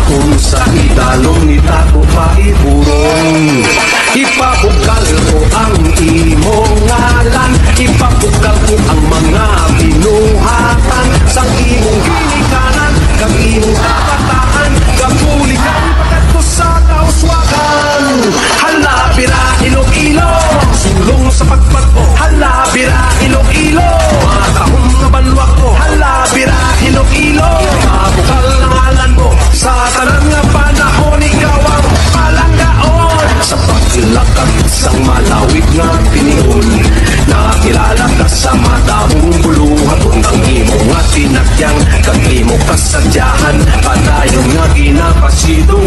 Kung sa idalong ni Tago paiburong, ipabukal ko ang imong ngalan, ipabukal ko ang mga binuhatan sang imong ginikanan, kang imong kabataan, kapulikan pagkatko sa kauswakan. Hala bira Iloilo, sulong sa pagpagpo. Hala bira Iloilo, mga kahong nga banwa ko. Hala bira Iloilo, mabukal ng ngalan mo sa tanan nga panahon, ikaw ang palanggaon. Sa pagsilakad sang malawig nga pinion, nakilala ka sa madahong buluhan, ang imo nga tinakyang, kag imo kasadyahan, padayon nga ginapasido